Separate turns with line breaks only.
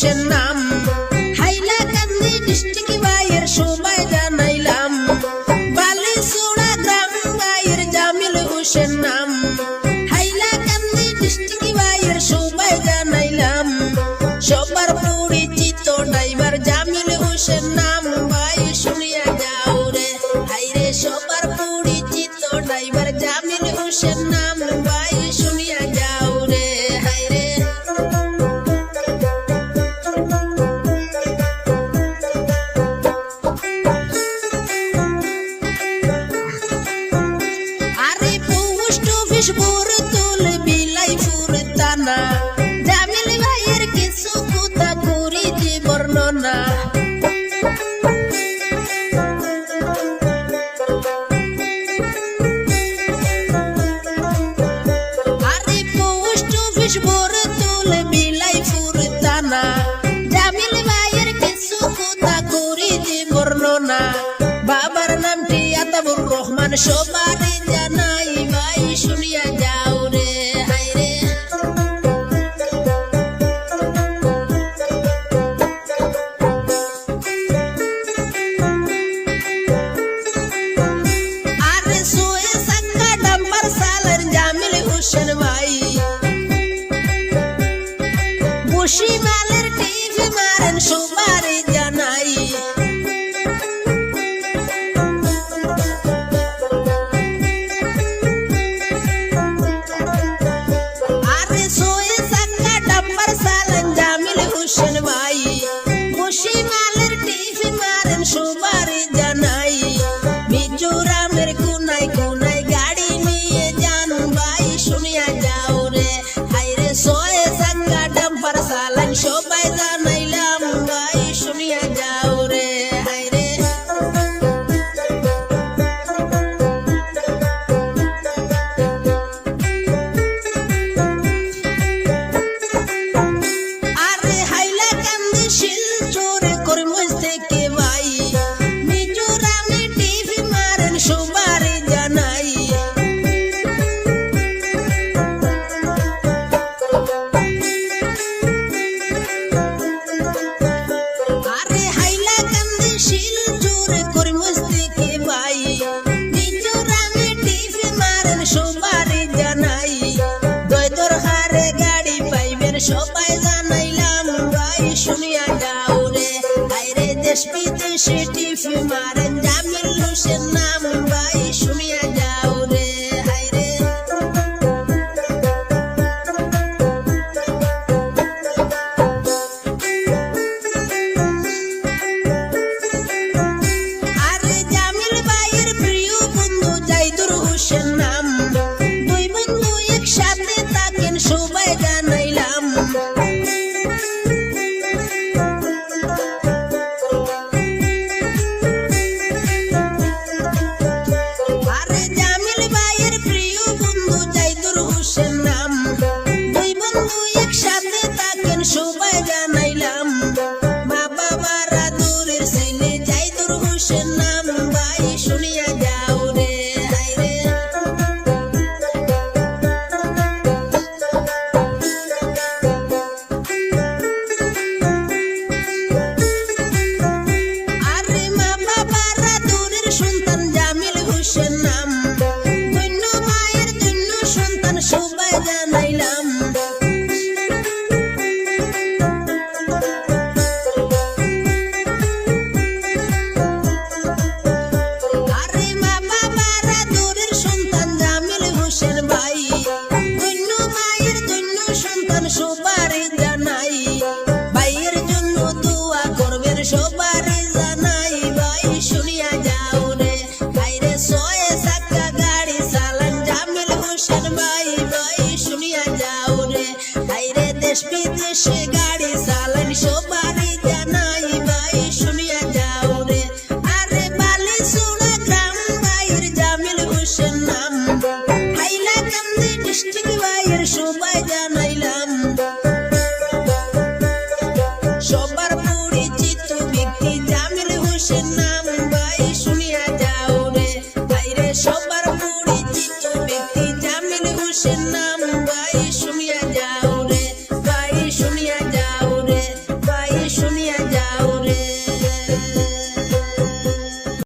হোসেন নাম হাইলাকান্দি ডিস্ট্রিক্ট ভাইয়ের সবাই জানাইলাম বালিচুড়া গ্রাম ভাইয়ের জামিল হোসেন নাম হাইলাকান্দি ডিস্ট্রিক্ট ভাইয়ের সবাই জানাইলাম সবার পরিচিত ড্রাইভার জামিল হোসেন নাম ভাই শুনিয়া যাও রে হাইরে সবার পরিচিত ড্রাইভার জামিল হোসেন নাম ভাই শুনিয়া যাও রে হাইরে আরে পোস্ট অফিস বরতুল বিলাইপুর থানা জামিল ভাইয়ের কিছু কথা করি যে বর্ণনা আরে পোস্ট অফিস বরতুল বিলাইপুর থানা জামিল ভাইয়ের কিছু কথা করি যে বর্ণনা বাবার নামটি আতাবুর রহমান সবারই জানাই ভাই শুনিয়া যাও রে হাইরে আরে সোয়ে সাক্কা ডাম্বার সালার জামিল হোসেন ভাই বসি মালের টিভি মারেন সবারই জানাই আরে সোয়ে সাক্কা ডাম্বার সালার জামিল হোসেন ভাই বসি মালের টিভি মারেন সবারই জানাই মিজোরামের কোনায় কোনায় গাড়ি নিয়ে যান ভাই শুনিয়া যাও রে হাইরে সোয়ে সাক্কা ডাম্বার সালার সবাই জানাইলাম ভাই শুনিয়া যাও রে হাইরে আরে হাইলাকান্দি শিলচর করিমগঞ্জ থেকে ভাই মিজোরামে টিভি মারেন সবারই জানাই আরে হাইলাকান্দি শিলচর করিমগঞ্জ থেকে ভাই মিজোরামে টিভি মারেন সবারই জানাই দয়দর হারে গাড়ি পাইবেন সবাই জানাইলাম ভাই শুনিয়া যাও রে হাইরে দেশ বিদেশে টিভি মারেন জামিল হোসেন নাম ভাই শুনিয়া যাও রে হাইরে আরে জামিল ভাইয়ের প্রিয় বন্ধু জাইদুর হোসেন নাম দুই বন্ধু একসাথে থাকেন সবাই জানাইলাম আরে জামিল ভাইয়ের প্রিয় বন্ধু জাইদুর হোসেন নাম দুই বন্ধু একসাথে থাকেন সবাই জানাইলাম মা বাবারা দূরের ছেলে জাইদুর হোসেন নাম ভাই শুনিয়া যাও রে হাইরে আরে মা বাবারা দূরের সন্তান জামিল হোসেন নাম ধন্য মায়ের ধন্য সন্তান সবাই জানাইলাম আরে মা বাবারা দূরের সন্তান জামিল হোসেন ভাই ধন্য মায়ের ধন্য সন্তান সবারই জানাই ভাইয়ের জন্য দোয়া করবেন সবারই জানাই ভাই শুনিয়া যাও রে হাইরে সোয়ে সাক্কা গাড়ি চালান জামিল হোসেন ভাই ভাই শুনিয়া যাও রে হাইরে দেশ বিদেশে গাড়ি চালান সবারই জানাই ভাই শুনিয়া যাও রে আরে বালিচুড়া গ্রাম ভাইয়ের জামিল হোসেন নাম হাইলাকান্দি ডিস্ট্রিক্ট ভাইয়ের সবাই জানাইলাম সবার পরিচিত ব্যক্তি জামিল হোসেন নাম ভাই শুনিয়া যাও রে হাইরে সবার পরিচিত ব্যক্তি জামিল হোসেন নাম ভাই শুনিয়া